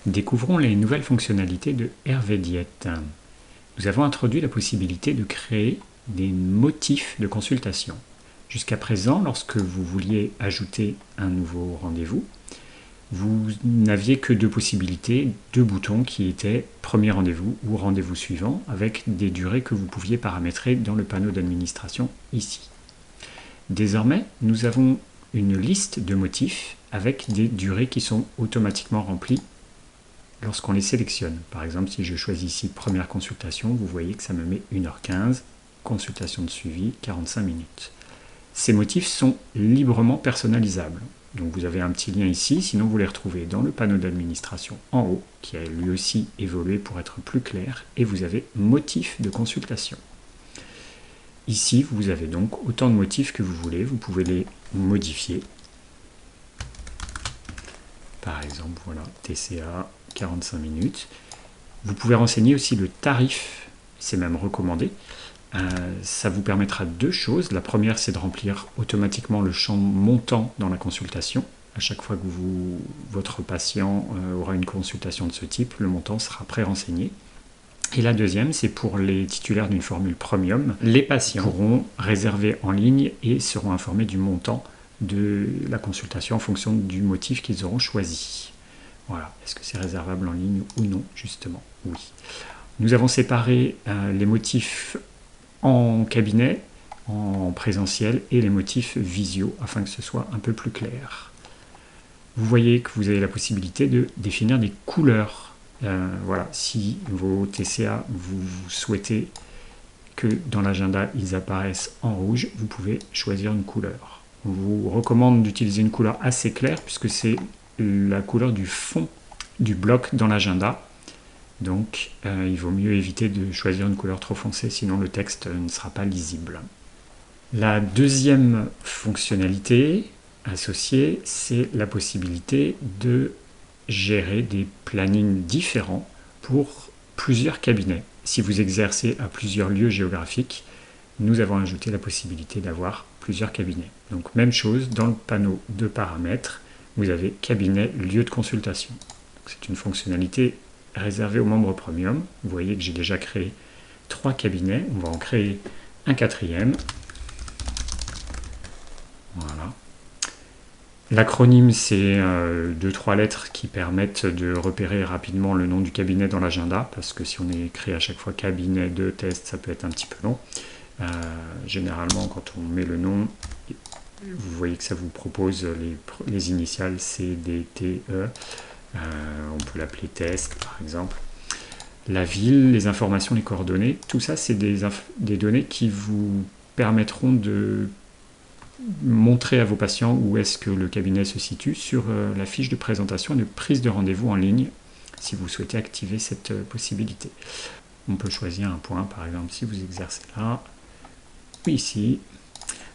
Découvrons les nouvelles fonctionnalités de Hervé-Diet. Nous avons introduit la possibilité de créer des motifs de consultation. Jusqu'à présent, lorsque vous vouliez ajouter un nouveau rendez-vous, vous n'aviez que deux possibilités, deux boutons qui étaient premier rendez-vous ou rendez-vous suivant, avec des durées que vous pouviez paramétrer dans le panneau d'administration ici. Désormais, nous avons une liste de motifs avec des durées qui sont automatiquement remplies lorsqu'on les sélectionne. Par exemple, si je choisis ici première consultation, vous voyez que ça me met 1h15, consultation de suivi, 45 minutes. Ces motifs sont librement personnalisables. Donc vous avez un petit lien ici, sinon vous les retrouvez dans le panneau d'administration en haut, qui a lui aussi évolué pour être plus clair, et vous avez motifs de consultation. Ici, vous avez donc autant de motifs que vous voulez, vous pouvez les modifier. Par exemple, voilà, TCA, 45 minutes. Vous pouvez renseigner aussi le tarif, c'est même recommandé. Ça vous permettra deux choses. La première, c'est de remplir automatiquement le champ montant dans la consultation. À chaque fois que votre patient aura une consultation de ce type, le montant sera pré-renseigné. Et la deuxième, c'est pour les titulaires d'une formule premium. Les patients pourront réserver en ligne et seront informés du montant de la consultation en fonction du motif qu'ils auront choisi. Voilà. Est-ce que c'est réservable en ligne ou non, justement? Oui. Nous avons séparé les motifs en cabinet, en présentiel, et les motifs visio, afin que ce soit un peu plus clair. Vous voyez que vous avez la possibilité de définir des couleurs. Voilà, si vos TCA, vous souhaitez que dans l'agenda, ils apparaissent en rouge, vous pouvez choisir une couleur. On vous recommande d'utiliser une couleur assez claire, puisque c'est la couleur du fond du bloc dans l'agenda. Donc, il vaut mieux éviter de choisir une couleur trop foncée, sinon le texte ne sera pas lisible. La deuxième fonctionnalité associée, c'est la possibilité de gérer des plannings différents pour plusieurs cabinets. Si vous exercez à plusieurs lieux géographiques, nous avons ajouté la possibilité d'avoir plusieurs cabinets. Donc, même chose, dans le panneau de paramètres, vous avez cabinet, lieu de consultation. C'est une fonctionnalité réservée aux membres premium. Vous voyez que j'ai déjà créé 3 cabinets. On va en créer un 4e. Voilà. L'acronyme, c'est 2-3 lettres qui permettent de repérer rapidement le nom du cabinet dans l'agenda, parce que si on écrit à chaque fois cabinet de test, ça peut être un petit peu long. Généralement, quand on met le nom, vous voyez que ça vous propose les initiales C, D, T, E. On peut l'appeler test, par exemple. La ville, les informations, les coordonnées, tout ça, c'est des données qui vous permettront de montrer à vos patients où est-ce que le cabinet se situe sur la fiche de présentation et de prise de rendez-vous en ligne, si vous souhaitez activer cette possibilité. On peut choisir un point, par exemple, si vous exercez là, ou ici,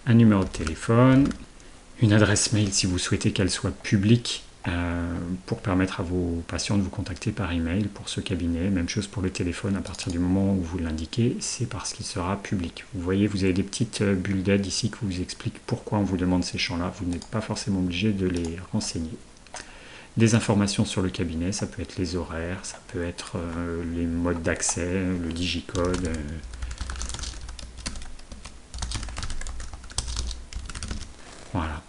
un numéro de téléphone, une adresse mail si vous souhaitez qu'elle soit publique, pour permettre à vos patients de vous contacter par email pour ce cabinet. Même chose pour le téléphone, à partir du moment où vous l'indiquez, c'est parce qu'il sera public. Vous voyez, vous avez des petites bulles d'aide ici qui vous expliquent pourquoi on vous demande ces champs-là. Vous n'êtes pas forcément obligé de les renseigner. Des informations sur le cabinet, ça peut être les horaires, ça peut être les modes d'accès, le digicode. Voilà.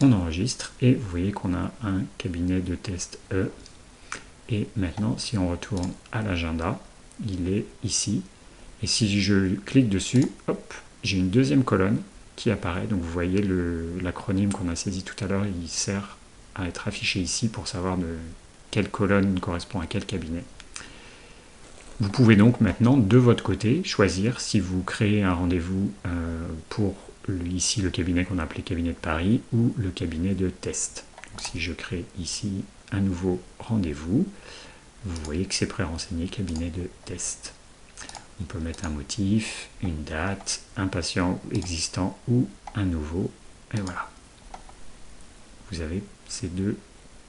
On enregistre et vous voyez qu'on a un cabinet de test E. Et maintenant, si on retourne à l'agenda, il est ici. Et si je clique dessus, hop, j'ai une deuxième colonne qui apparaît. Donc vous voyez l'acronyme qu'on a saisi tout à l'heure, il sert à être affiché ici pour savoir de quelle colonne correspond à quel cabinet. Vous pouvez donc maintenant, de votre côté, choisir si vous créez un rendez-vous pour ici le cabinet qu'on a appelé cabinet de Paris ou le cabinet de test. Donc, si je crée ici un nouveau rendez-vous, vous voyez que c'est pré-renseigné cabinet de test. On peut mettre un motif, une date, un patient existant ou un nouveau, et voilà. Vous avez ces deux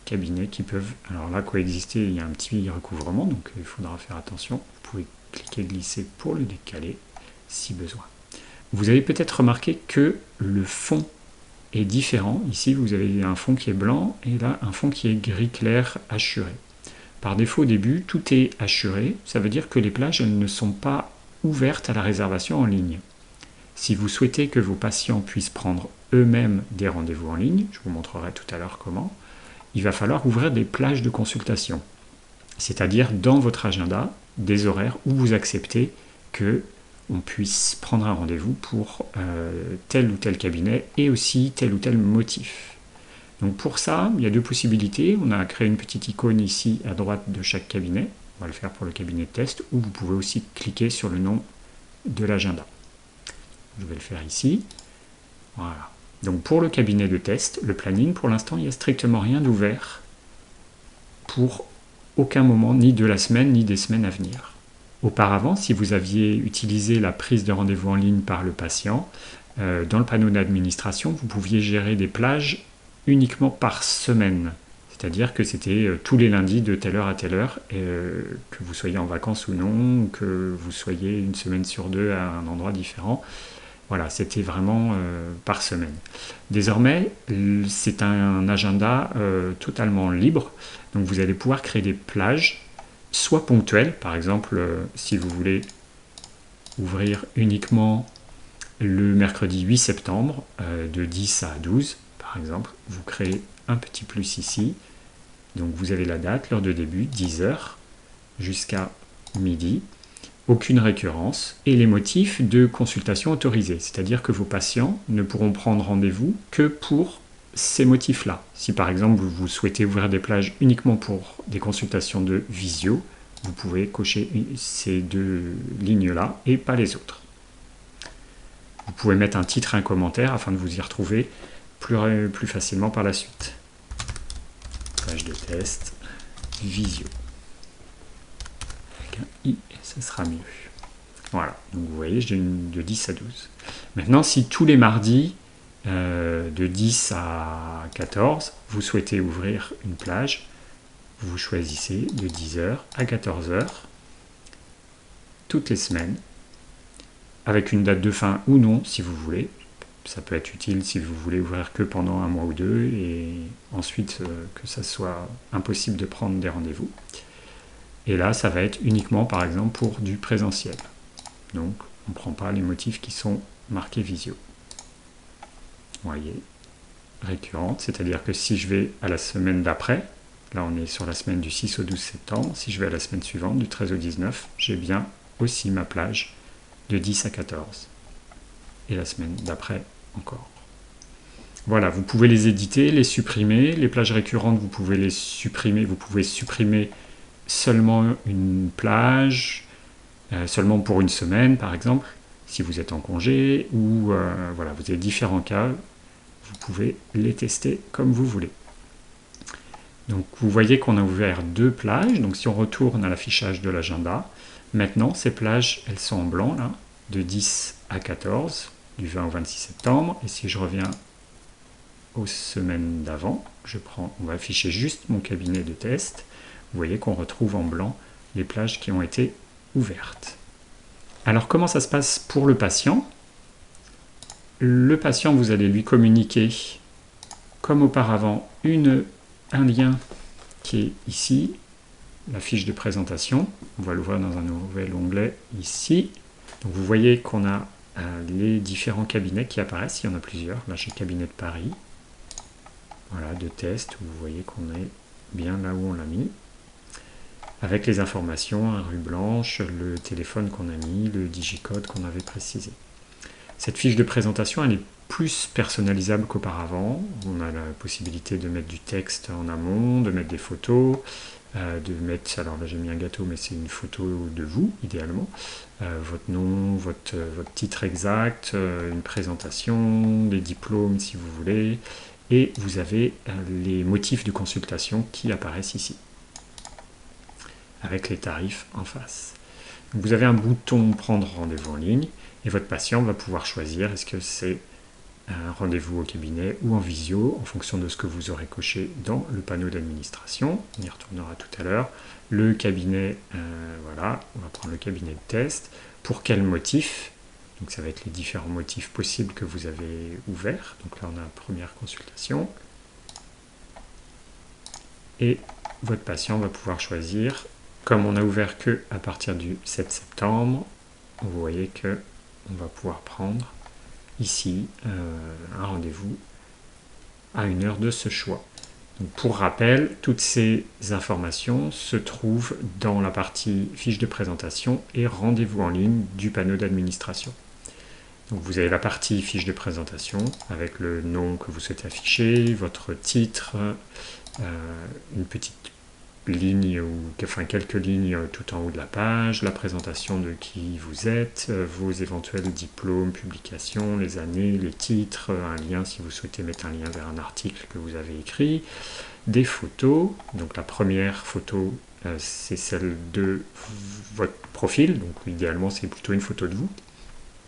cabinets qui peuvent, alors là, coexister. Il y a un petit recouvrement, donc il faudra faire attention. Vous pouvez cliquer glisser pour le décaler si besoin. Vous avez peut-être remarqué que le fond est différent. Ici, vous avez un fond qui est blanc et là, un fond qui est gris clair assuré. Par défaut, au début, tout est assuré. Ça veut dire que les plages elles ne sont pas ouvertes à la réservation en ligne. Si vous souhaitez que vos patients puissent prendre eux-mêmes des rendez-vous en ligne, je vous montrerai tout à l'heure comment, il va falloir ouvrir des plages de consultation. C'est-à-dire dans votre agenda, des horaires où vous acceptez que on puisse prendre un rendez-vous pour tel ou tel cabinet et aussi tel ou tel motif. Donc pour ça, il y a deux possibilités. On a créé une petite icône ici à droite de chaque cabinet. On va le faire pour le cabinet de test, ou vous pouvez aussi cliquer sur le nom de l'agenda. Je vais le faire ici. Voilà. Donc pour le cabinet de test, le planning, pour l'instant, il n'y a strictement rien d'ouvert pour aucun moment, ni de la semaine, ni des semaines à venir. Auparavant, si vous aviez utilisé la prise de rendez-vous en ligne par le patient, dans le panneau d'administration, vous pouviez gérer des plages uniquement par semaine. C'est-à-dire que c'était tous les lundis de telle heure à telle heure, que vous soyez en vacances ou non, ou que vous soyez une semaine sur deux à un endroit différent. Voilà, c'était vraiment par semaine. Désormais, c'est un agenda totalement libre. Donc vous allez pouvoir créer des plages, soit ponctuelles, par exemple, si vous voulez ouvrir uniquement le mercredi 8 septembre, de 10 à 12, par exemple, vous créez un petit plus ici. Donc vous avez la date, l'heure de début, 10h, jusqu'à midi. Aucune récurrence, et les motifs de consultation autorisés, c'est-à-dire que vos patients ne pourront prendre rendez-vous que pour ces motifs-là. Si par exemple vous souhaitez ouvrir des plages uniquement pour des consultations de visio, vous pouvez cocher ces deux lignes-là et pas les autres. Vous pouvez mettre un titre et un commentaire afin de vous y retrouver plus facilement par la suite. Plage de test, visio. Avec un i, ça sera mieux. Voilà, donc vous voyez, j'ai une de 10 à 12. Maintenant, si tous les mardis, de 10 à 14, vous souhaitez ouvrir une plage, vous choisissez de 10h à 14h, toutes les semaines, avec une date de fin ou non, si vous voulez. Ça peut être utile si vous voulez ouvrir que pendant un mois ou deux, et ensuite que ça soit impossible de prendre des rendez-vous. Et là, ça va être uniquement, par exemple, pour du présentiel. Donc, on ne prend pas les motifs qui sont marqués visio. Vous voyez, récurrente, c'est-à-dire que si je vais à la semaine d'après, là on est sur la semaine du 6 au 12 septembre, si je vais à la semaine suivante, du 13 au 19, j'ai bien aussi ma plage de 10 à 14. Et la semaine d'après encore. Voilà, vous pouvez les éditer, les supprimer. Les plages récurrentes, vous pouvez les supprimer. Vous pouvez supprimer seulement une plage, seulement pour une semaine par exemple, si vous êtes en congé, ou voilà, vous avez différents cas, vous pouvez les tester comme vous voulez. Donc vous voyez qu'on a ouvert deux plages, donc si on retourne à l'affichage de l'agenda, maintenant ces plages, elles sont en blanc là, de 10 à 14, du 20 au 26 septembre, et si je reviens aux semaines d'avant, on va afficher juste mon cabinet de test, vous voyez qu'on retrouve en blanc les plages qui ont été ouvertes. Alors comment ça se passe pour le patient? Le patient, vous allez lui communiquer, comme auparavant, un lien qui est ici, la fiche de présentation. On va l'ouvrir dans un nouvel onglet ici. Donc vous voyez qu'on a les différents cabinets qui apparaissent, il y en a plusieurs. Là, j'ai le cabinet de Paris. Voilà, de test, vous voyez qu'on est bien là où on l'a mis. Avec les informations, un rue blanche, le téléphone qu'on a mis, le digicode qu'on avait précisé. Cette fiche de présentation, elle est plus personnalisable qu'auparavant. On a la possibilité de mettre du texte en amont, de mettre des photos, de mettre, alors là j'ai mis un gâteau, mais c'est une photo de vous, idéalement, votre nom, votre titre exact, une présentation, des diplômes si vous voulez, et vous avez les motifs de consultation qui apparaissent ici, avec les tarifs en face. Donc vous avez un bouton prendre rendez-vous en ligne, et votre patient va pouvoir choisir est-ce que c'est un rendez-vous au cabinet ou en visio, en fonction de ce que vous aurez coché dans le panneau d'administration. On y retournera tout à l'heure. Le cabinet, voilà, on va prendre le cabinet de test. Pour quel motif? Donc ça va être les différents motifs possibles que vous avez ouverts. Donc là on a la première consultation. Et votre patient va pouvoir choisir. Comme on n'a ouvert que à partir du 7 septembre, vous voyez que on va pouvoir prendre ici un rendez-vous à une heure de ce choix. Donc, pour rappel, toutes ces informations se trouvent dans la partie fiche de présentation et rendez-vous en ligne du panneau d'administration. Donc vous avez la partie fiche de présentation avec le nom que vous souhaitez afficher, votre titre, une petite ligne ou enfin quelques lignes tout en haut de la page, la présentation de qui vous êtes, vos éventuels diplômes, publications, les années, les titres, un lien si vous souhaitez mettre un lien vers un article que vous avez écrit, des photos. Donc la première photo c'est celle de votre profil, donc idéalement c'est plutôt une photo de vous.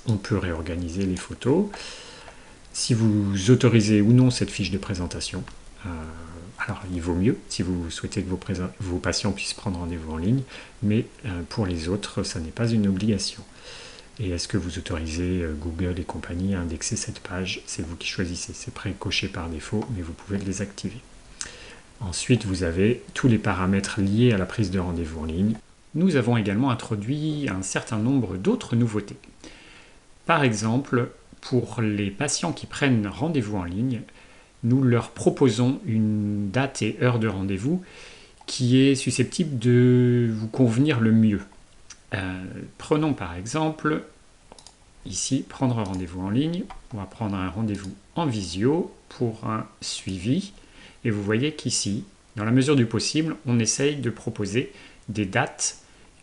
On peut réorganiser les photos. Si vous autorisez ou non cette fiche de présentation, alors il vaut mieux si vous souhaitez que vos patients puissent prendre rendez-vous en ligne, mais pour les autres, ça n'est pas une obligation. Et est-ce que vous autorisez Google et compagnie à indexer cette page? C'est vous qui choisissez. C'est pré-coché par défaut, mais vous pouvez le désactiver. Ensuite, vous avez tous les paramètres liés à la prise de rendez-vous en ligne. Nous avons également introduit un certain nombre d'autres nouveautés. Par exemple, pour les patients qui prennent rendez-vous en ligne, nous leur proposons une date et heure de rendez-vous qui est susceptible de vous convenir le mieux. Prenons par exemple, ici, prendre rendez-vous en ligne. On va prendre un rendez-vous en visio pour un suivi. Et vous voyez qu'ici, dans la mesure du possible, on essaye de proposer des dates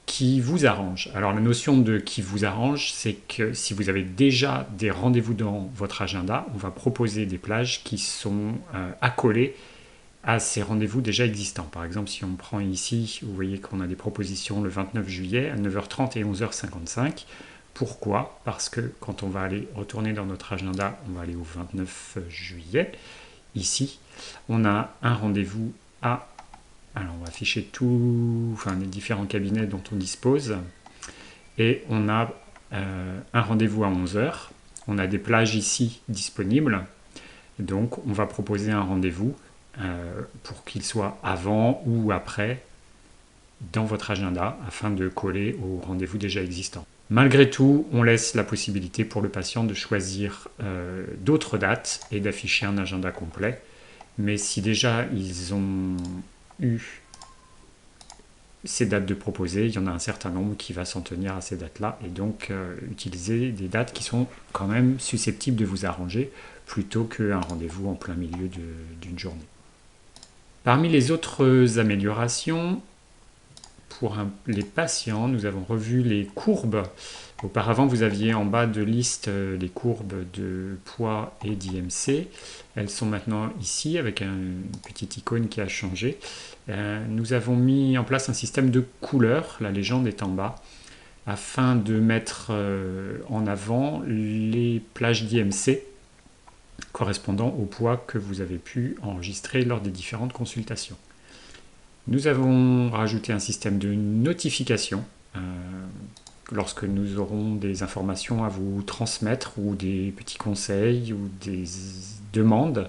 qui vous arrange. Alors la notion de qui vous arrange, c'est que si vous avez déjà des rendez-vous dans votre agenda, on va proposer des plages qui sont accolées à ces rendez-vous déjà existants. Par exemple, si on prend ici, vous voyez qu'on a des propositions le 29 juillet à 9h30 et 11h55. Pourquoi? Parce que quand on va aller retourner dans notre agenda, on va aller au 29 juillet. Ici, on a un rendez-vous à... Alors on va afficher les différents cabinets dont on dispose. Et on a un rendez-vous à 11h. On a des plages ici disponibles. Donc on va proposer un rendez-vous pour qu'il soit avant ou après dans votre agenda afin de coller au rendez-vous déjà existant. Malgré tout, on laisse la possibilité pour le patient de choisir d'autres dates et d'afficher un agenda complet. Mais si déjà ils ont eu ces dates de proposer, il y en a un certain nombre qui va s'en tenir à ces dates-là et donc utiliser des dates qui sont quand même susceptibles de vous arranger plutôt qu'un rendez-vous en plein milieu d'une journée. Parmi les autres améliorations, pour les patients, nous avons revu les courbes. Auparavant, vous aviez en bas de liste les courbes de poids et d'IMC. Elles sont maintenant ici avec une petite icône qui a changé. Nous avons mis en place un système de couleurs, la légende est en bas, afin de mettre en avant les plages d'IMC correspondant au poids que vous avez pu enregistrer lors des différentes consultations. Nous avons rajouté un système de notification lorsque nous aurons des informations à vous transmettre ou des petits conseils ou des demandes.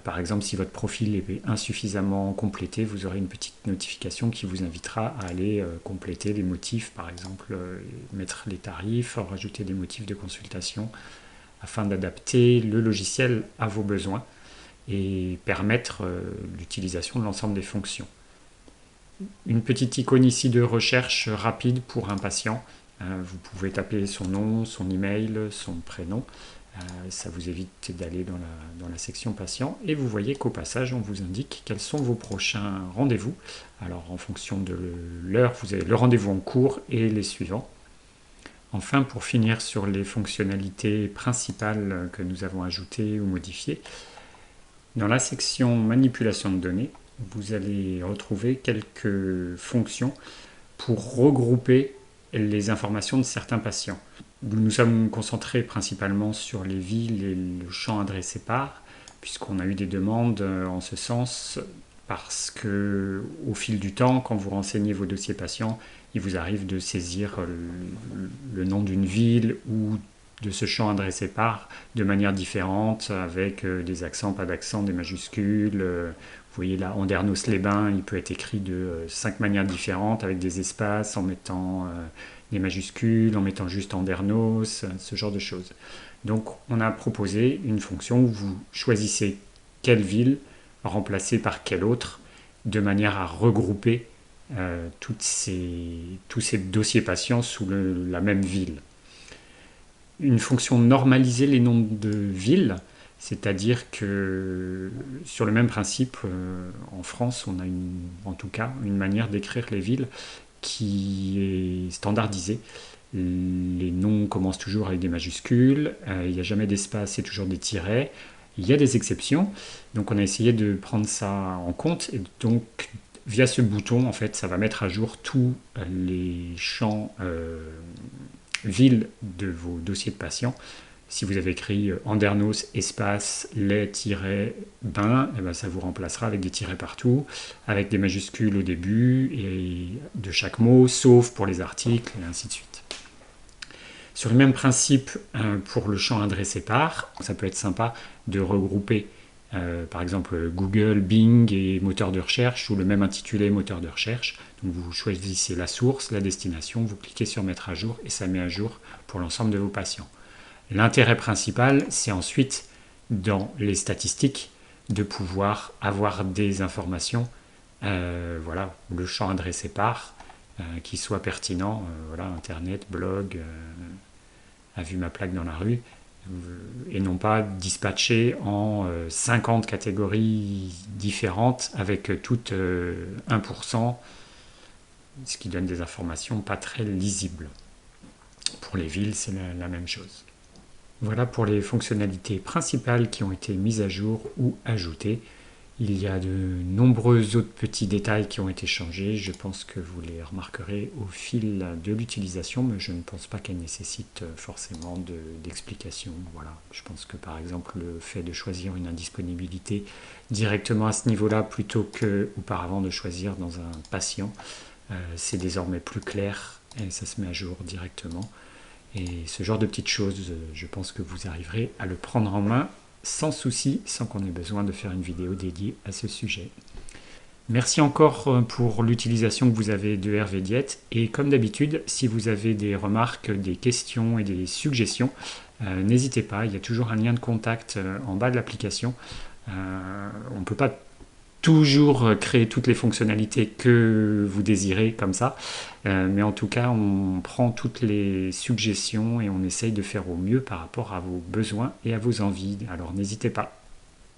Par exemple, si votre profil est insuffisamment complété, vous aurez une petite notification qui vous invitera à aller compléter les motifs, par exemple mettre les tarifs, rajouter des motifs de consultation afin d'adapter le logiciel à vos besoins et permettre l'utilisation de l'ensemble des fonctions. Une petite icône ici de recherche rapide pour un patient. Vous pouvez taper son nom, son email, son prénom. Ça vous évite d'aller dans la section patient. Et vous voyez qu'au passage, on vous indique quels sont vos prochains rendez-vous. Alors en fonction de l'heure, vous avez le rendez-vous en cours et les suivants. Enfin, pour finir sur les fonctionnalités principales que nous avons ajoutées ou modifiées, dans la section manipulation de données, vous allez retrouver quelques fonctions pour regrouper les informations de certains patients. Nous nous sommes concentrés principalement sur les villes et le champ adressé par, puisqu'on a eu des demandes en ce sens, parce que au fil du temps, quand vous renseignez vos dossiers patients, il vous arrive de saisir le nom d'une ville ou de ce champ adressé par de manière différente, avec des accents, pas d'accent, des majuscules. Vous voyez là, Andernos-les-Bains, il peut être écrit de 5 manières différentes, avec des espaces, en mettant des majuscules, en mettant juste Andernos, ce genre de choses. Donc on a proposé une fonction où vous choisissez quelle ville remplacée par quelle autre, de manière à regrouper tous ces dossiers patients sous la même ville. Une fonction normaliser les noms de villes, c'est-à-dire que sur le même principe, en France, on a en tout cas une manière d'écrire les villes qui est standardisée. Les noms commencent toujours avec des majuscules, il n'y a jamais d'espace, c'est toujours des tirets. Il y a des exceptions, donc on a essayé de prendre ça en compte, et donc via ce bouton, en fait, ça va mettre à jour tous les champs villes de vos dossiers de patients. Si vous avez écrit Andernos espace les-bains, et ben ça vous remplacera avec des tirets partout, avec des majuscules au début et de chaque mot, sauf pour les articles, et ainsi de suite. Sur le même principe, pour le champ adressé par, ça peut être sympa de regrouper par exemple Google, Bing et moteur de recherche, ou le même intitulé moteur de recherche. Donc vous choisissez la source, la destination, vous cliquez sur mettre à jour et ça met à jour pour l'ensemble de vos patients. L'intérêt principal, c'est ensuite dans les statistiques de pouvoir avoir des informations, voilà, le champ adressé par, qui soit pertinent, voilà, internet, blog, a vu ma plaque dans la rue, et non pas dispatché en 50 catégories différentes avec toutes 1%, ce qui donne des informations pas très lisibles. Pour les villes, c'est la même chose. Voilà pour les fonctionnalités principales qui ont été mises à jour ou ajoutées. Il y a de nombreux autres petits détails qui ont été changés. Je pense que vous les remarquerez au fil de l'utilisation, mais je ne pense pas qu'elles nécessitent forcément d'explication. Voilà. Je pense que par exemple le fait de choisir une indisponibilité directement à ce niveau-là plutôt qu'auparavant de choisir dans un patient, c'est désormais plus clair et ça se met à jour directement. Et ce genre de petites choses, je pense que vous arriverez à le prendre en main sans souci, sans qu'on ait besoin de faire une vidéo dédiée à ce sujet. Merci encore pour l'utilisation que vous avez de Hervé Diète. Et comme d'habitude, si vous avez des remarques, des questions et des suggestions, n'hésitez pas, il y a toujours un lien de contact en bas de l'application. On ne peut pas toujours créer toutes les fonctionnalités que vous désirez comme ça, mais en tout cas on prend toutes les suggestions et on essaye de faire au mieux par rapport à vos besoins et à vos envies, alors n'hésitez pas.